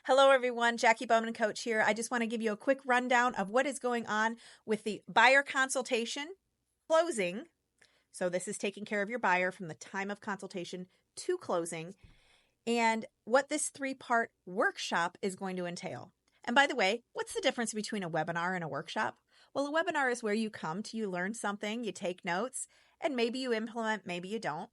Hello, everyone. Jackie Bowman, coach here. I just want to give you a quick rundown of what is going on with the buyer consultation closing. So this is taking care of your buyer from the time of consultation to closing and what this 3-part workshop is going to entail. And by the way, what's the difference between a webinar and a workshop? Well, a webinar is where you come to, you learn something, you take notes, and maybe you implement, maybe you don't.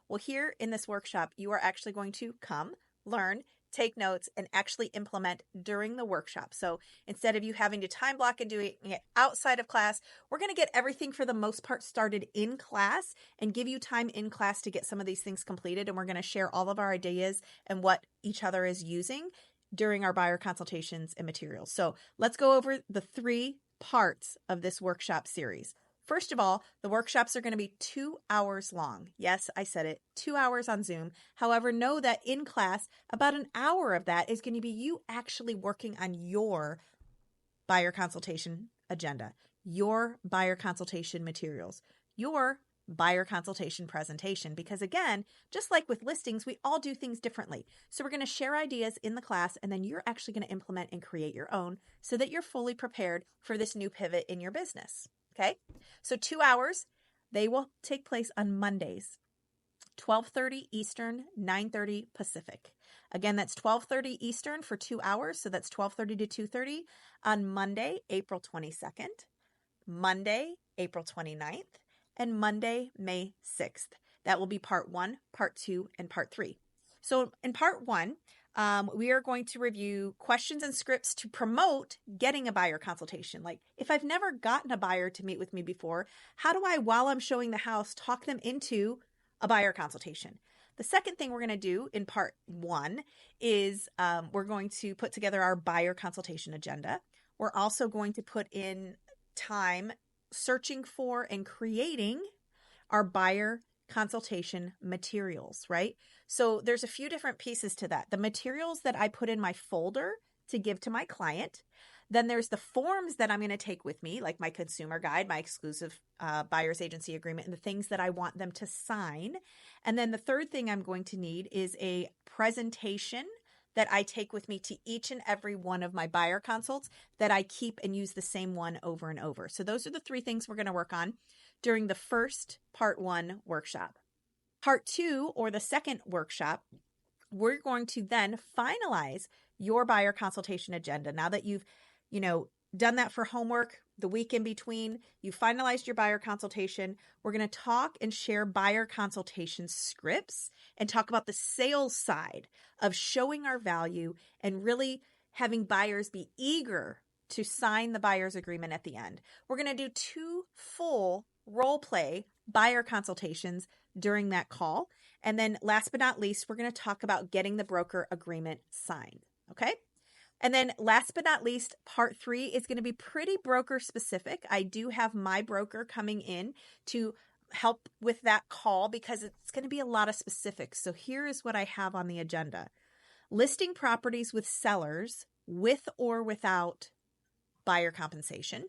Well, here in this workshop, you are actually going to come, learn, take notes, and actually implement during the workshop. So instead of you having to time block and doing it outside of class, we're going to get everything for the most part started in class and give you time in class to get some of these things completed. And we're going to share all of our ideas and what each other is using during our buyer consultations and materials. So let's go over the 3 parts of this workshop series. First of all, the workshops are going to be 2 hours long. Yes, I said it, 2 hours on Zoom. However, know that in class, about an hour of that is going to be you actually working on your buyer consultation agenda, your buyer consultation materials, your buyer consultation presentation. Because again, just like with listings, we all do things differently. So we're going to share ideas in the class, and then you're actually going to implement and create your own so that you're fully prepared for this new pivot in your business. Okay, so 2 hours, they will take place on Mondays, 12:30 Eastern, 9:30 Pacific. Again, that's 12:30 Eastern for 2 hours, so that's 12:30 to 2:30 on Monday, April 22nd, Monday, April 29th, and Monday, May 6th. That will be part 1, part 2, and part 3. So in part 1, we are going to review questions and scripts to promote getting a buyer consultation. Like if I've never gotten a buyer to meet with me before, how do I, while I'm showing the house, talk them into a buyer consultation? The second thing we're going to do in part 1 is we're going to put together our buyer consultation agenda. We're also going to put in time searching for and creating our buyer consultation materials, right? So there's a few different pieces to that. The materials that I put in my folder to give to my client. Then there's the forms that I'm going to take with me, like my consumer guide, my exclusive buyer's agency agreement, and the things that I want them to sign. And then the third thing I'm going to need is a presentation that I take with me to each and every one of my buyer consults that I keep and use the same one over and over. So those are the 3 things we're going to work on during the first part 1 workshop. Part 2, or the second workshop, we're going to then finalize your buyer consultation agenda. Now that you've, done that for homework, the week in between, you finalized your buyer consultation. We're going to talk and share buyer consultation scripts and talk about the sales side of showing our value and really having buyers be eager to sign the buyer's agreement at the end. We're going to do 2 full role play buyer consultations during that call. And then last but not least, we're going to talk about getting the broker agreement signed. Okay. And then last but not least, part 3 is going to be pretty broker specific. I do have my broker coming in to help with that call because it's going to be a lot of specifics. So here is what I have on the agenda. Listing properties with sellers with or without buyer compensation.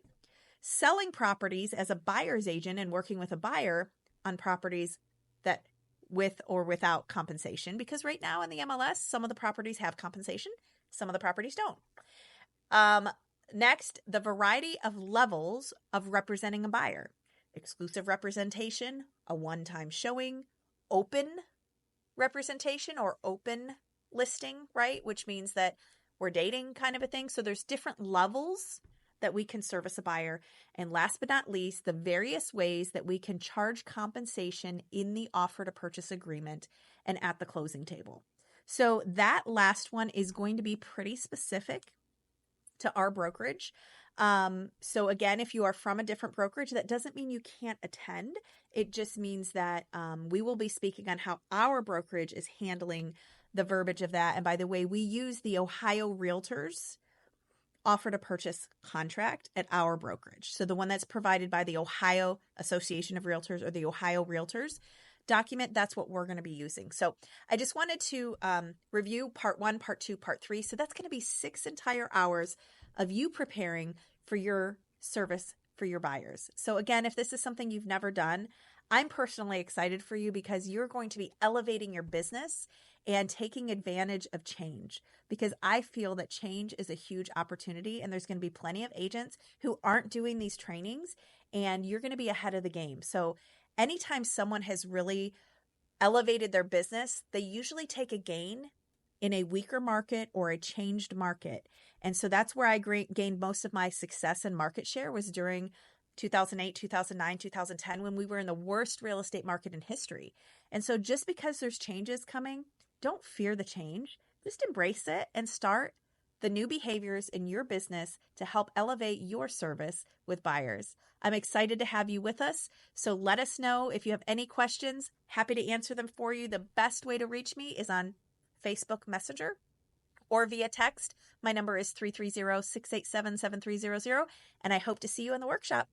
Selling properties as a buyer's agent and working with a buyer on properties that with or without compensation, because right now in the MLS, some of the properties have compensation, some of the properties don't. Next, the variety of levels of representing a buyer. Exclusive representation, a one-time showing, open representation or open listing, right? Which means that we're dating kind of a thing. So there's different levels that we can service a buyer. And last but not least, the various ways that we can charge compensation in the offer to purchase agreement and at the closing table. So that last one is going to be pretty specific to our brokerage. So again, if you are from a different brokerage, that doesn't mean you can't attend. It just means that we will be speaking on how our brokerage is handling the verbiage of that. And by the way, we use the Ohio Realtors offer to purchase contract at our brokerage. So the one that's provided by the Ohio Association of Realtors or the Ohio Realtors document, that's what we're going to be using. So I just wanted to review part 1, part 2, part 3. So that's going to be 6 entire hours of you preparing for your service for your buyers. So again, if this is something you've never done, I'm personally excited for you because you're going to be elevating your business and taking advantage of change, because I feel that change is a huge opportunity, and there's going to be plenty of agents who aren't doing these trainings, and you're going to be ahead of the game. So anytime someone has really elevated their business, they usually take a gain in a weaker market or a changed market. And so that's where I gained most of my success and market share, was during 2008, 2009, 2010, when we were in the worst real estate market in history. And so just because there's changes coming, don't fear the change. Just embrace it and start the new behaviors in your business to help elevate your service with buyers. I'm excited to have you with us. So let us know if you have any questions. Happy to answer them for you. The best way to reach me is on Facebook Messenger or via text. My number is 330-687-7300, and I hope to see you in the workshop.